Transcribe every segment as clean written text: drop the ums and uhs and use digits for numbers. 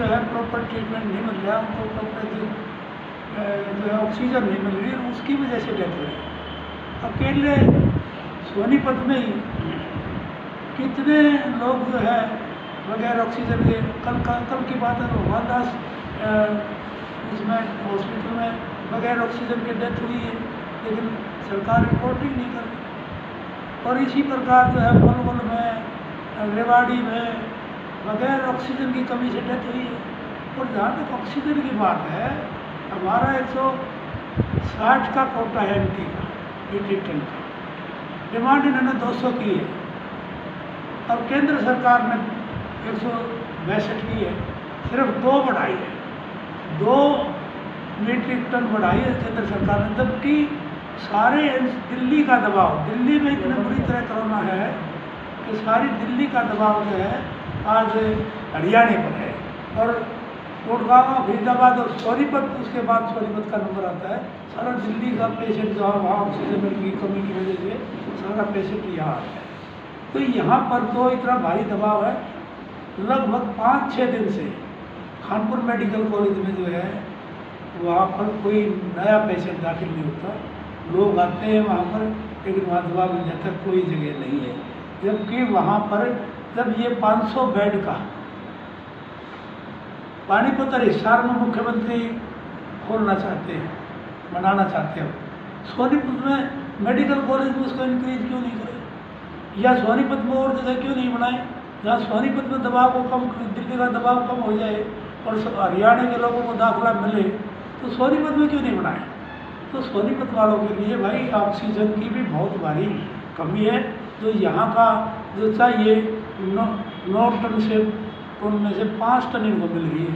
जो है proper treatment नहीं मिल रहा, उनको प्रॉपर जो है ऑक्सीजन नहीं मिल रही, उसकी वजह से डेथ हो रही। अकेले सोनीपत में ही कितने लोग जो है बगैर ऑक्सीजन के, कल की बात है भगवान दास इसमें हॉस्पिटल में बगैर ऑक्सीजन की डेथ हुई है, लेकिन सरकार रिपोर्टिंग नहीं कर रही। और इसी प्रकार जो है पलवल में, रेवाड़ी में बगैर ऑक्सीजन की कमी से डेथ हुई है। और जहाँ तक ऑक्सीजन की बात है, हमारा 160 का कोटा है एमटी का, मीट्रिक टन का, डिमांड इन्होंने 200 की है और केंद्र सरकार ने 162 की है, सिर्फ 2 बढ़ाई है, 2 मीट्रिक टन बढ़ाई है केंद्र सरकार ने। जबकि सारे दिल्ली का दबाव, दिल्ली में इतने बुरी तरह कोरोना है कि सारी दिल्ली का दबाव जो है आज हरियाणा पर है, और गुड़गांव, फरीदाबाद और सोनीपत, उसके बाद सोनीपत का नंबर आता है। सारा दिल्ली का पेशेंट जो वहाँ ऑक्सीजन की कमी की वजह से सारा पेशेंट यहाँ आता है। तो यहाँ पर तो इतना भारी दबाव है, लगभग 5-6 दिन से कानपुर मेडिकल कॉलेज में जो है वहाँ पर कोई नया पेशेंट दाखिल नहीं होता। लोग आते हैं वहाँ पर, लेकिन वहाँ दवा मिल जाता है, कोई जगह नहीं है। जबकि वहाँ पर जब ये 500 बेड का पानीपत और हिसार में मुख्यमंत्री खोलना चाहते हैं, बनाना चाहते हैं, सोनीपत में मेडिकल कॉलेज में उसको इंक्रीज क्यों नहीं करें, या सोनीपत में और जगह क्यों नहीं बनाए जहाँ सोनीपत में दबाव को कम, दिल्ली का दबाव कम हो जाए और हरियाणा के लोगों को दाखिला मिले, तो सोनीपत में क्यों नहीं बनाए। तो सोनीपत वालों के लिए भाई ऑक्सीजन की भी बहुत भारी कमी है। जो यहाँ का जो चाहिए 9 टन से, उनमें से 5 टन इनको मिल रही है।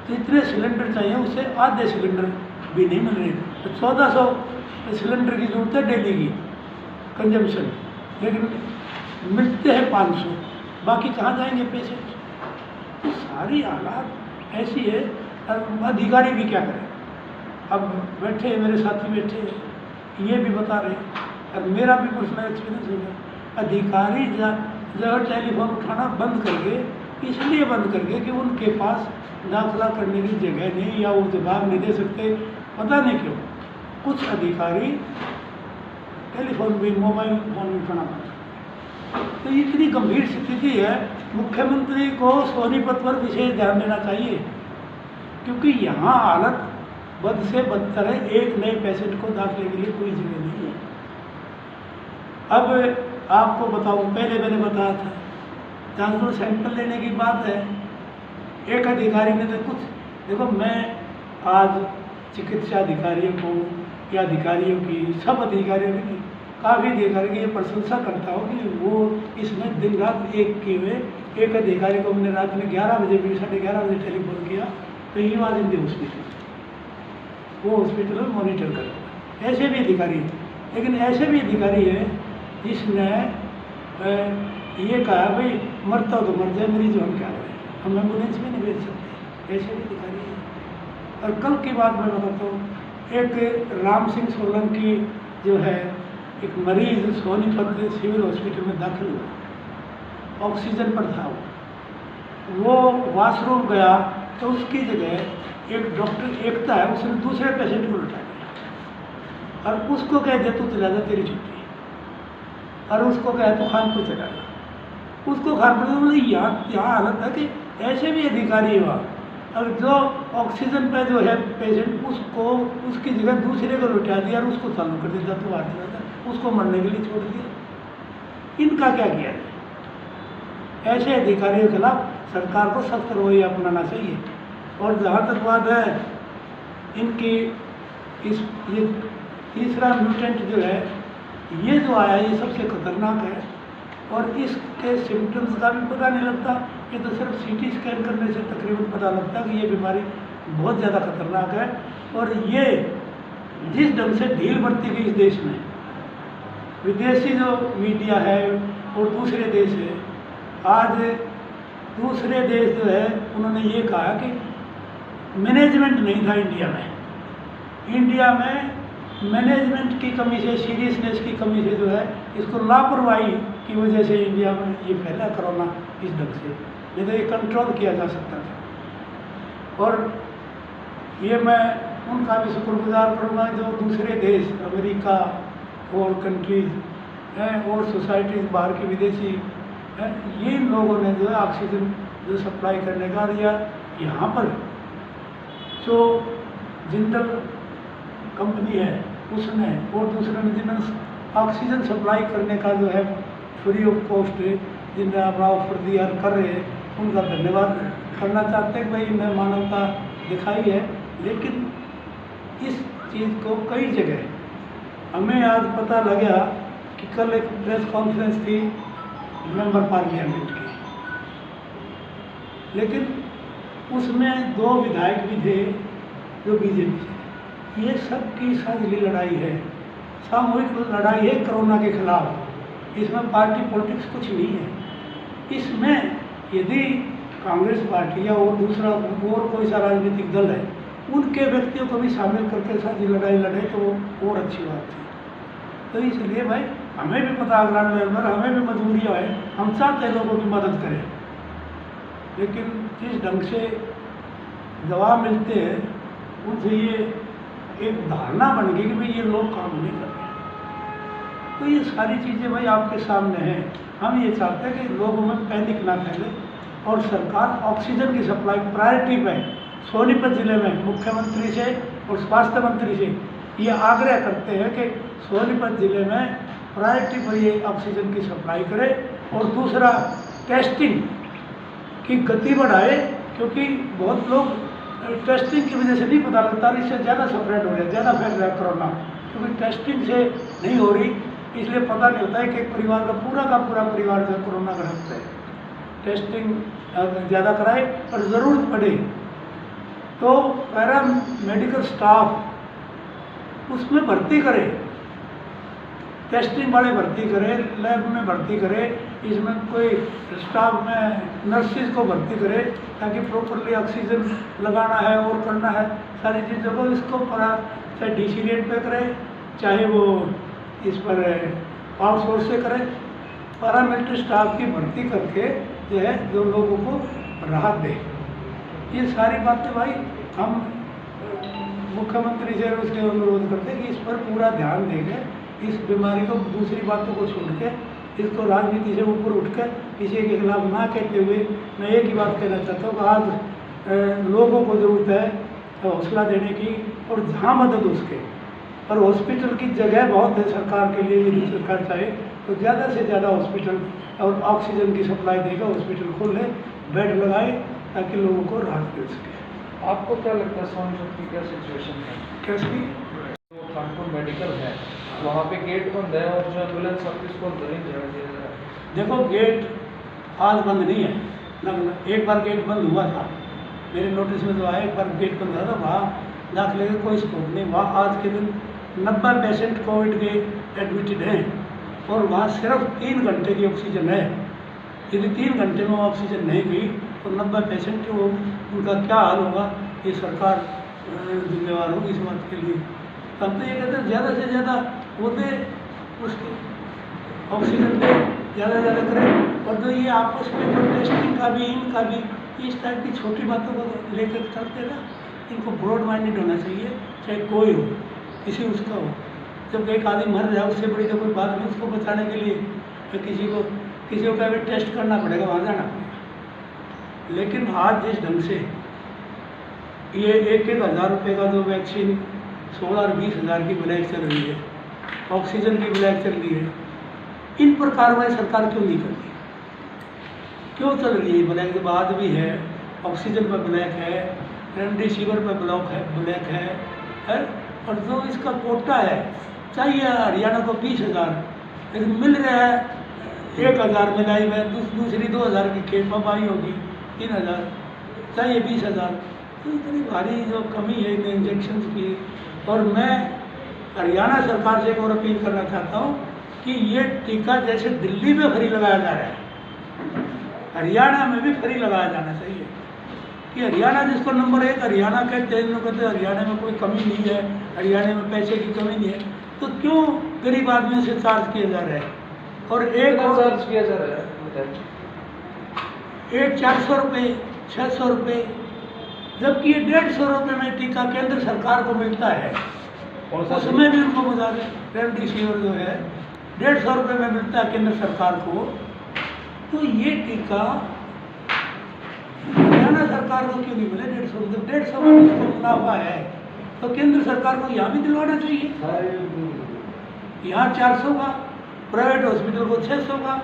तो इतने सिलेंडर चाहिए, उससे आधे सिलेंडर भी नहीं मिल रहे। तो 1400 सिलेंडर की जरूरत है डेली की कंजम्पशन, लेकिन मिलते हैं 500, बाकी कहाँ जाएंगे पेशेंट। तो सारी हालात ऐसी है, अधिकारी भी क्या करें। अब बैठे मेरे साथी बैठे, ये भी बता रहे, और मेरा भी पर्सनल एक्सपीरियंस होगा, अधिकारी जगह टेलीफोन उठाना बंद करके, इसलिए बंद करके कि उनके पास दाखिला करने की जगह नहीं, या वो जवाब नहीं दे सकते, पता नहीं क्यों। कुछ अधिकारी टेलीफोन भी, मोबाइल फोन भी उठाना पड़ता। तो इतनी गंभीर स्थिति है, मुख्यमंत्री को सोनीपत पर विशेष ध्यान देना चाहिए, क्योंकि यहाँ हालत बद से बदतर है। एक नए पेशेंट को दाखिले के लिए कोई जगह नहीं है। अब आपको बताऊं, पहले मैंने बताया था, जहाँ तो सैंपल लेने की बात है, एक अधिकारी ने तो कुछ देखो, मैं आज चिकित्सा अधिकारियों को या अधिकारियों की, सब अधिकारियों की, काफ़ी अधिकारी की ये प्रशंसा करता हूँ कि वो इसमें दिन रात एक किए हुए। एक अधिकारी को हमने रात में 11 बजे, 11:30 बजे टेलीफोन किया, तो he was in the hospital, वो हॉस्पिटल में मॉनिटर करता। ऐसे भी अधिकारी, लेकिन ऐसे भी अधिकारी है जिसने ये कहा भाई मरता हो तो मर जाए, मरीज हम क्या करें, हम एम्बुलेंस में नहीं भेज सकते। ऐसे भी अधिकारी है। और कल की बात मैं बताता हूँ, एक राम सिंह सोलंकी जो है, एक मरीज सोनीपत सिविल हॉस्पिटल में दाखिल हुआ, ऑक्सीजन पर था, वो वॉशरूम गया तो उसकी जगह एक डॉक्टर एकता है, उसने दूसरे पेशेंट को लटा दिया और उसको कह दिया तू चला जा, तेरी छुट्टी, और उसको कहे तो खानपुर चला जा। उसको खानपुर बोले, यहाँ हालत है कि ऐसे भी अधिकारी हुआ, और जो ऑक्सीजन पे जो है पेशेंट, उसको उसकी जगह दूसरे को लुटा दिया और उसको चालू कर दिया, तो बाहर चला था, उसको मरने के लिए छोड़ दिया। इनका क्या किया जाए। ऐसे अधिकारियों के खिलाफ सरकार को सख्त रवैया अपनाना चाहिए। और जहाँ तक बात है इनकी, ये तीसरा म्यूटेंट जो है, ये जो आया, ये सबसे खतरनाक है, और इसके सिम्टम्स का भी पता नहीं लगता। ये तो सिर्फ CT स्कैन करने से तकरीबन पता लगता है कि ये बीमारी बहुत ज़्यादा खतरनाक है। और ये जिस ढंग से ढील बरती गई इस देश में, विदेशी जो मीडिया है और दूसरे देश है, आज दूसरे देश जो है उन्होंने ये कहा कि मैनेजमेंट नहीं था इंडिया में। इंडिया में मैनेजमेंट की कमी से, सीरियसनेस की कमी से जो है, इसको लापरवाही की वजह से इंडिया में ये फैला कोरोना इस ढंग से, नहीं तो ये कंट्रोल किया जा सकता था। और ये मैं उनका भी शुक्रगुजार करूँगा जो दूसरे देश अमेरिका और कंट्रीज हैं और सोसाइटीज बाहर के विदेशी हैं, ये इन लोगों ने जो है ऑक्सीजन जो सप्लाई करने का दिया। यहाँ पर जो जिंदल कंपनी है उसने और दूसरे ने जिन्होंने ऑक्सीजन सप्लाई करने का जो है फ्री ऑफ कॉस्ट जिन्हें अपना ऑफर दिया कर रहे हैं, उनका धन्यवाद करना चाहते हैं कि भाई इन्हें मानवता दिखाई है। लेकिन इस चीज़ को कई जगह हमें आज पता लगा कि कल एक प्रेस कॉन्फ्रेंस थी मेंबर पार्लियामेंट की, लेकिन उसमें 2 विधायक भी थे जो बीजेपी से। ये सबकी साझी लड़ाई है, सामूहिक लड़ाई है कोरोना के खिलाफ। इसमें पार्टी पॉलिटिक्स कुछ नहीं है। इसमें यदि कांग्रेस पार्टी या और दूसरा और कोई सा राजनीतिक दल है उनके व्यक्तियों को भी शामिल करके साझी लड़ाई लड़े तो वो और अच्छी बात थी। तो इसलिए भाई हमें भी पता ग्राउंड लेवल पर हमें भी मजबूरियाँ है, हम चाहते हैं लोगों की मदद करें, लेकिन जिस ढंग से दवा मिलते हैं उनसे ये एक धारणा बन गई कि भाई ये लोग काम नहीं कर रहे। तो ये सारी चीज़ें भाई आपके सामने हैं। हम ये चाहते हैं कि लोगों में पैनिक ना फैले और सरकार ऑक्सीजन की सप्लाई प्रायोरिटी पे सोनीपत जिले में मुख्यमंत्री से और स्वास्थ्य मंत्री से ये आग्रह करते हैं कि सोनीपत जिले में प्रायोरिटी पर ये ऑक्सीजन की सप्लाई करे और दूसरा टेस्टिंग की गति बढ़ाए, क्योंकि बहुत लोग टेस्टिंग की वजह से नहीं पता लगता, इससे ज़्यादा स्प्रेड हो रहा है, ज़्यादा फैल रहा है कोरोना, क्योंकि टेस्टिंग से नहीं हो रही, इसलिए पता नहीं होता है कि एक परिवार का पूरा परिवार जो कोरोना ग्रस्त है। टेस्टिंग ज़्यादा कराए और ज़रूरत पड़े तो पैरा मेडिकल स्टाफ उसमें भर्ती करे, टेस्टिंग वाले भर्ती करे, लैब में भर्ती करे, इसमें कोई स्टाफ में नर्सिस को भर्ती करे ताकि प्रॉपरली ऑक्सीजन लगाना है और करना है सारी चीज़ों को इसको चाहे डीसी रेट पे करे चाहे वो इस पर आउटसोर्स से करे। पैरामिलिट्री स्टाफ की भर्ती करके जो है जो लोगों को राहत दे। ये सारी बातें भाई हम मुख्यमंत्री से उसके अनुरोध करते हैं कि इस पर पूरा ध्यान देंगे, इस बीमारी को दूसरी बातों को छोड़ के इसको राजनीति से ऊपर उठ कर किसी के खिलाफ ना कहते हुए मैं एक ही बात कहना चाहता हूँ कि आज लोगों को ज़रूरत है हौसला देने की और जहाँ मदद उसके और हॉस्पिटल की जगह बहुत है सरकार के लिए। यदि सरकार चाहे तो ज़्यादा से ज़्यादा हॉस्पिटल और ऑक्सीजन की सप्लाई देगा, हॉस्पिटल खोले, बेड लगाए ताकि लोगों को राहत मिल सके। आपको क्या लगता है सोनीपत की क्या सिचुएशन है? कैसी जो खानपुर मेडिकल है वहाँ पे गेट बंद है और जो एम्बुलेंस सर्विस को नहीं दिया जा रहा है। देखो गेट आज बंद नहीं है ना, एक बार गेट बंद हुआ था, मेरे नोटिस में तो आया, एक बार गेट बंद हुआ था, वहाँ दाखिले का कोई स्कोप नहीं। वहाँ आज के दिन 90 पेशेंट कोविड के एडमिटेड हैं और वहाँ सिर्फ 3 घंटे की ऑक्सीजन है। यदि 3 घंटे में ऑक्सीजन नहीं गई तो 90 पेशेंट वो उनका क्या हाल होगा, ये सरकार जिम्मेवार होगी इस बात के लिए। तब तो ये कहते हैं ज़्यादा से ज़्यादा वो दे उसकी ऑक्सीजन दे, ज़्यादा से ज़्यादा करें। और जो ये आपस में जो टेस्टिंग का भी इनका भी इस टाइप की छोटी बातों को लेकर चलते ना, इनको ब्रॉड माइंडेड होना चाहिए, चाहे कोई हो, किसी उसका हो। जब एक आदमी मर जाए उससे बड़ी तो कोई बात नहीं, उसको बचाने के लिए तो किसी को भी टेस्ट करना पड़ेगा, वहाँ जाना पड़ेगा। लेकिन आज जिस ढंग से ये 1-1 हज़ार रुपये का जो वैक्सीन 16 और 20 हज़ार की ब्लैक चल रही है, ऑक्सीजन की ब्लैक चल रही है, इन पर कार्रवाई सरकार क्यों नहीं करती? क्यों चल रही है ब्लैक? जब आज भी है ऑक्सीजन पर ब्लैक है, रेमडेसिविर पर ब्लैक है और जो इसका कोटा है चाहिए हरियाणा को 20,000, लेकिन मिल रहा है 1,000 मिलाई में, दूसरी 2,000 की खेप अब आई होगी 3,000, चाहिए 20,000। तो इतनी भारी जो कमी है इन इंजेक्शन की। और मैं हरियाणा सरकार से एक और अपील करना चाहता हूँ कि ये टीका जैसे दिल्ली में फ्री लगाया जा रहा है, हरियाणा में भी फ्री लगाया जाना चाहिए। कि हरियाणा जिसको नंबर 1 हरियाणा कहते हैं, लोग कहते हैं हरियाणा में कोई कमी नहीं है, हरियाणा में पैसे की कमी नहीं है, तो क्यों गरीब आदमी से चार्ज किया जा रहा है? और एक और चार्ज किया जा रहा है, एक 400 रुपये 600 रुपये जबकि ये 150 रुपये में टीका केंद्र सरकार को मिलता है। कौन सा उसमें भी उनको बता दें, रेमडेसिविर जो है 150 रुपये में मिलता है केंद्र सरकार को। तो ये टीका हरियाणा सरकार को क्यों नहीं मिले 150 रुपये? 150 में उसको मुनाफा है तो केंद्र सरकार को यहाँ भी दिलवाना चाहिए। यहाँ 400 का, प्राइवेट हॉस्पिटल को 600 का,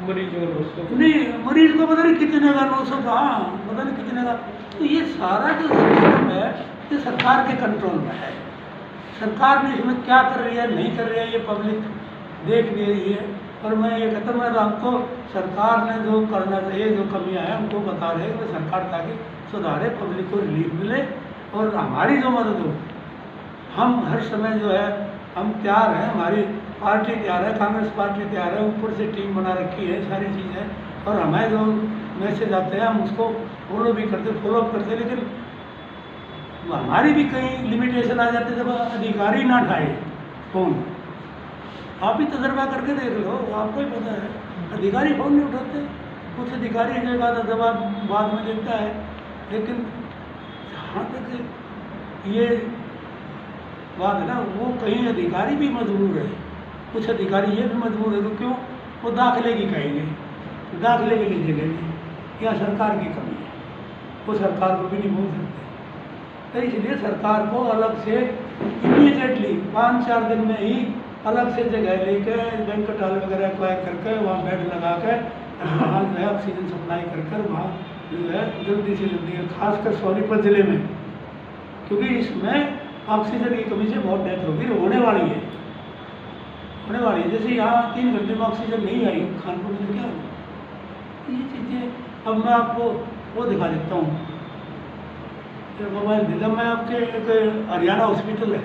मरीज नहीं मरीज को पता नहीं कितने का, 900 का, हाँ पता नहीं कितने का। तो ये सारा जो सिस्टम है ये सरकार के कंट्रोल में है। सरकार ने इसमें क्या कर रही है नहीं कर रही है ये पब्लिक देख नहीं रही है। और मैं ये कहता हूँ हमको सरकार ने जो करना चाहिए, जो कमियाँ हैं हमको बता रहे हैं कि सरकार ताकि सुधारे, पब्लिक को रिलीफ मिले और हमारी जो मदद हो। हम हर समय जो है हम तैयार हैं, हमारी पार्टी तैयार है, कांग्रेस पार्टी तैयार है, ऊपर से टीम बना रखी है, सारी चीज़ें। और हमें जो मैसेज आते हैं हम उसको फॉलो भी करते, फॉलोअप करते, लेकिन हमारी भी कहीं लिमिटेशन आ जाते जब अधिकारी ना उठाए फ़ोन। आप ही तजर्बा करके देख लो, आपको ही पता है, अधिकारी फ़ोन नहीं उठाते। कुछ अधिकारी जो का जवाब बाद में देता है, लेकिन जहाँ तक ये बात है ना, वो कहीं अधिकारी भी मजबूर है, कुछ अधिकारी ये भी मजबूर है। तो क्यों? वो दाखिले की कहेंगे, दाखिले के लिए जगह नहीं, या सरकार की कमी है, वो सरकार को भी नहीं बोल सकते। तो इसलिए सरकार को अलग से इमीडिएटली 5-4 दिन में ही अलग से जगह लेकर बैंक्वेट हॉल वगैरह एक्वायर करके वहाँ बेड लगा कर वहाँ जो है ऑक्सीजन सप्लाई कर वहाँ जो है जल्दी से जल्दी, खासकर सोनीपत ज़िले में, क्योंकि इसमें ऑक्सीजन की कमी से बहुत डेथ होगी, होने वाली है, होने वाली है। जैसे यहाँ 3 घंटे में ऑक्सीजन नहीं आई कानपुर में, क्या होगा ये चीज़ें। अब मैं आपको वो दिखा देता हूँ मोबाइल दिल्ली में, आपके एक हरियाणा हॉस्पिटल है,